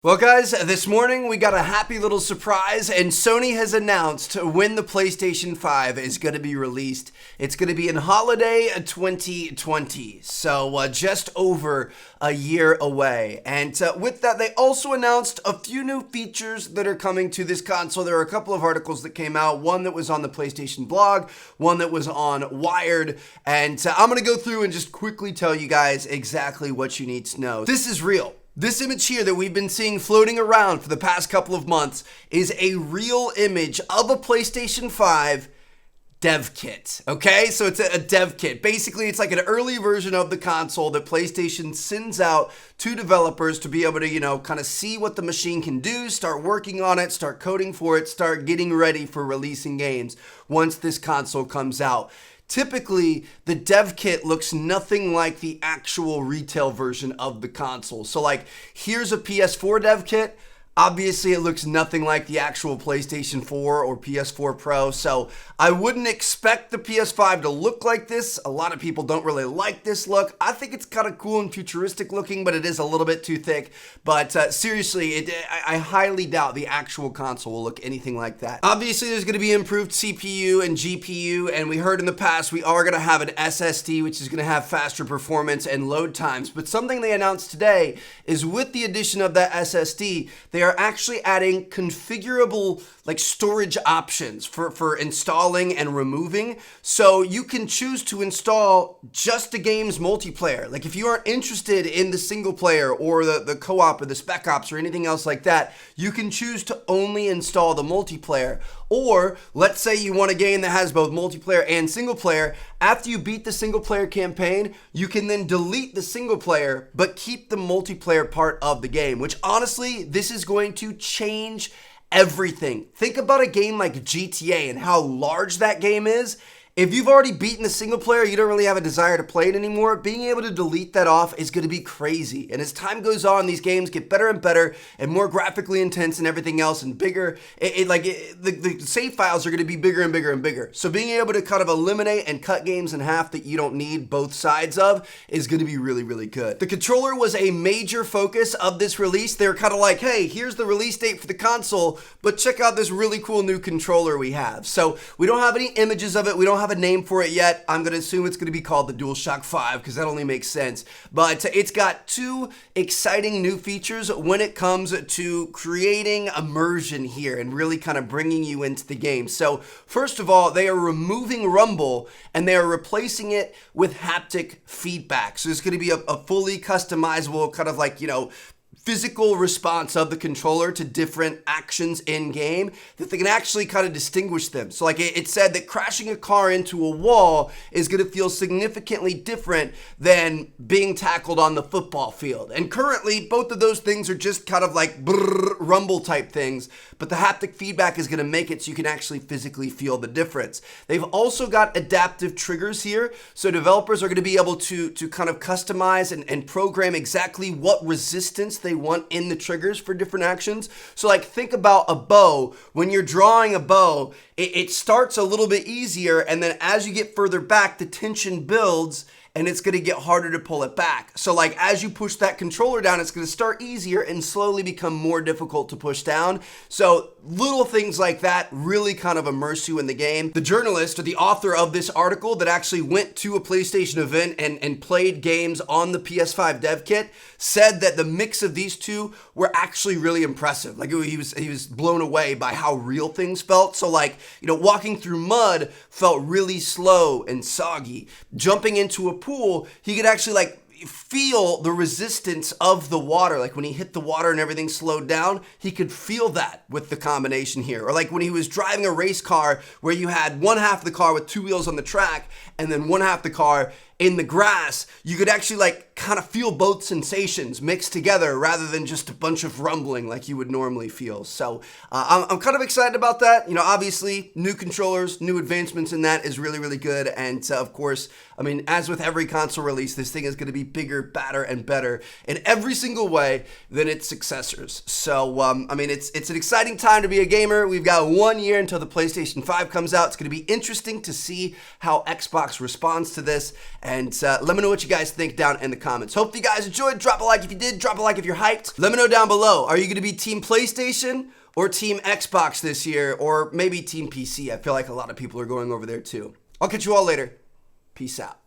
Well, guys, this morning we got a happy little surprise, and Sony has announced when the PlayStation 5 is going to be released. It's going to be in holiday 2020, so just over a year away. And with that, they also announced a few new features that are coming to this console. There are a couple of articles that came out, one that was on the PlayStation blog, one that was on Wired, and I'm going to go through and just quickly tell you guys exactly what you need to know. This is real. This image here that we've been seeing floating around for the past couple of months is a real image of a PlayStation 5 dev kit, okay? So it's a dev kit. Basically, it's like an early version of the console that PlayStation sends out to developers to be able to, kind of see what the machine can do, start working on it, start coding for it, start getting ready for releasing games once this console comes out. Typically, the dev kit looks nothing like the actual retail version of the console. So like, here's a PS4 dev kit. Obviously, it looks nothing like the actual PlayStation 4 or PS4 Pro, so I wouldn't expect the PS5 to look like this. A lot of people don't really like this look. I think it's kind of cool and futuristic looking, but it is a little bit too thick. But seriously, I highly doubt the actual console will look anything like that. Obviously, there's going to be improved CPU and GPU, and we heard in the past we are going to have an SSD, which is going to have faster performance and load times. But something they announced today is with the addition of that SSD, they are actually adding configurable storage options for installing and removing. So you can choose to install just the game's multiplayer. Like if you aren't interested in the single player or the co-op or the spec ops or anything else like that, you can choose to only install the multiplayer. Or let's say you want a game that has both multiplayer and single player. After you beat the single player campaign, you can then delete the single player, but keep the multiplayer part of the game, which honestly, this is going to change everything. Think about a game like GTA and how large that game is. If you've already beaten the single player, you don't really have a desire to play it anymore, being able to delete that off is going to be crazy. And as time goes on, these games get better and better and more graphically intense and everything else and bigger. The save files are going to be bigger and bigger and bigger. So being able to kind of eliminate and cut games in half that you don't need both sides of is going to be really, really good. The controller was a major focus of this release. They were kind of like, hey, here's the release date for the console, but check out this really cool new controller we have. So we don't have any images of it. We don't have a name for it yet. I'm going to assume it's going to be called the DualShock 5 because that only makes sense. But it's got two exciting new features when it comes to creating immersion here and really kind of bringing you into the game. So first of all, they are removing rumble and they are replacing it with haptic feedback. So it's going to be a fully customizable kind of physical response of the controller to different actions in game that they can actually kind of distinguish them. So it said that crashing a car into a wall is going to feel significantly different than being tackled on the football field. And currently both of those things are just kind of like brrr, rumble type things, but the haptic feedback is going to make it so you can actually physically feel the difference. They've also got adaptive triggers here. So developers are going to be able to kind of customize and program exactly what resistance they want in the triggers for different actions. So think about a bow. When you're drawing a bow, it starts a little bit easier, and then as you get further back, the tension builds and it's going to get harder to pull it back. So as you push that controller down, it's going to start easier and slowly become more difficult to push down. So little things like that really kind of immerse you in the game. The journalist or the author of this article that actually went to a PlayStation event and played games on the PS5 dev kit said that the mix of these two were actually really impressive. He was blown away by how real things felt. So walking through mud felt really slow and soggy. Jumping into a pool, he could actually feel the resistance of the water. When he hit the water and everything slowed down, he could feel that with the combination here. Or when he was driving a race car where you had one half of the car with two wheels on the track and then one half the car in the grass, you could actually kind of feel both sensations mixed together rather than just a bunch of rumbling like you would normally feel. So I'm kind of excited about that. Obviously new controllers, new advancements in that is really, really good. And of course, as with every console release, this thing is going to be bigger, badder, and better in every single way than its successors. So, it's an exciting time to be a gamer. We've got 1 year until the PlayStation 5 comes out. It's going to be interesting to see how Xbox responds to this. And let me know what you guys think down in the comments. Hope you guys enjoyed. Drop a like if you did. Drop a like if you're hyped. Let me know down below. Are you going to be Team PlayStation or Team Xbox this year? Or maybe Team PC? I feel like a lot of people are going over there too. I'll catch you all later. Peace out.